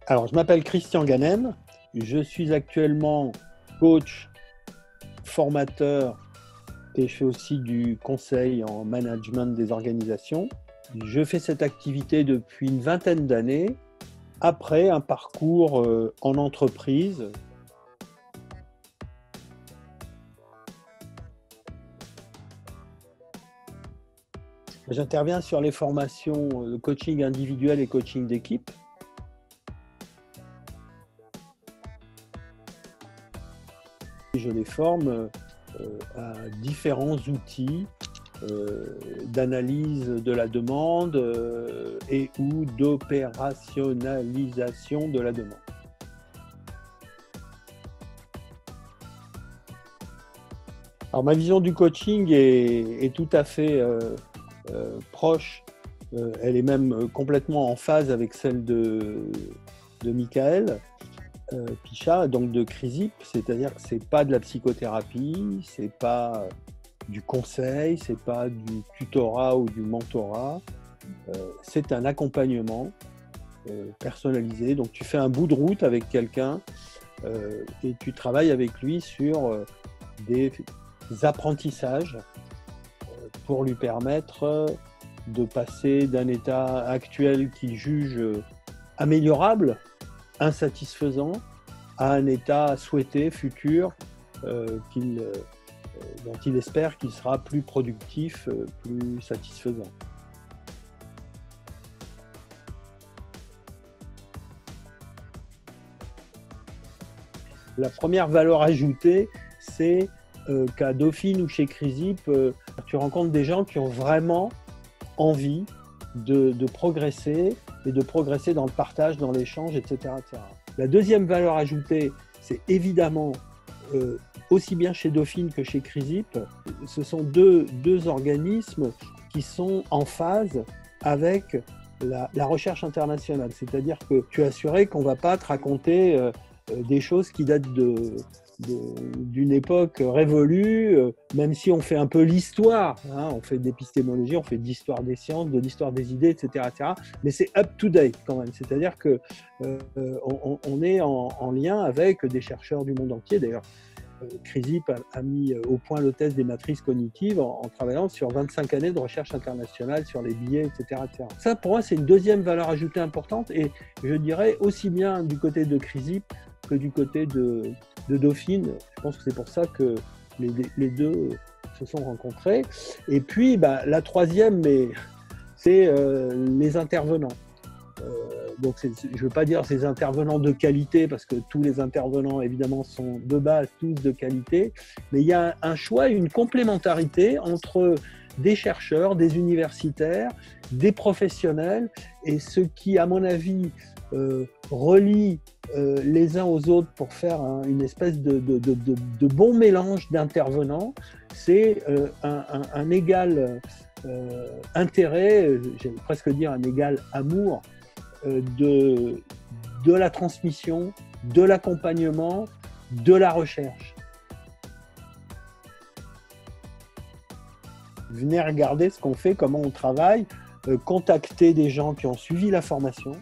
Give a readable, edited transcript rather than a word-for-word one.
Alors, je m'appelle Christian Ganem, je suis actuellement coach, formateur et je fais aussi du conseil en management des organisations. Je fais cette activité depuis une vingtaine d'années, après un parcours en entreprise. J'interviens sur les formations de coaching individuel et coaching d'équipe. Je les forme à différents outils d'analyse de la demande et ou d'opérationnalisation de la demande. Alors, ma vision du coaching est tout à fait proche, elle est même complètement en phase avec celle de Michael Pichat, donc de CRISIP, c'est-à-dire que ce n'est pas de la psychothérapie, ce n'est pas du conseil, ce n'est pas du tutorat ou du mentorat, c'est un accompagnement personnalisé. Donc tu fais un bout de route avec quelqu'un et tu travailles avec lui sur des apprentissages pour lui permettre de passer d'un état actuel qu'il juge améliorable, insatisfaisant, à un état souhaité, futur, dont il espère qu'il sera plus productif, plus satisfaisant. La première valeur ajoutée, c'est qu'à Dauphine ou chez CRISIP, tu rencontres des gens qui ont vraiment envie de progresser et de progresser dans le partage, dans l'échange, etc., etc. La deuxième valeur ajoutée, c'est évidemment, aussi bien chez Dauphine que chez CRISIP, ce sont deux organismes qui sont en phase avec la recherche internationale. C'est-à-dire que tu es assuré qu'on ne va pas te raconter des choses qui datent d'une époque révolue, même si on fait un peu l'histoire, hein, on fait de l'épistémologie, on fait de l'histoire des sciences, de l'histoire des idées, etc., etc. Mais c'est up-to-date quand même, c'est-à-dire qu'on est en lien avec des chercheurs du monde entier. D'ailleurs, CRISIP a mis au point le test des matrices cognitives en travaillant sur 25 années de recherche internationale sur les billets, etc., etc. Ça, pour moi, c'est une deuxième valeur ajoutée importante et je dirais aussi bien du côté de CRISIP que du côté de Dauphine. Je pense que c'est pour ça que les deux se sont rencontrés. Et puis, la troisième, c'est les intervenants. Donc, je ne veux pas dire ces intervenants de qualité, parce que tous les intervenants, évidemment, sont de base tous de qualité, mais il y a un choix, une complémentarité entre des chercheurs, des universitaires, des professionnels, et ce qui, à mon avis, relie les uns aux autres pour faire une espèce de bon mélange d'intervenants, c'est un égal intérêt, j'allais presque dire un égal amour de la transmission, de l'accompagnement, de la recherche. Venez regarder ce qu'on fait, comment on travaille, contacter des gens qui ont suivi la formation,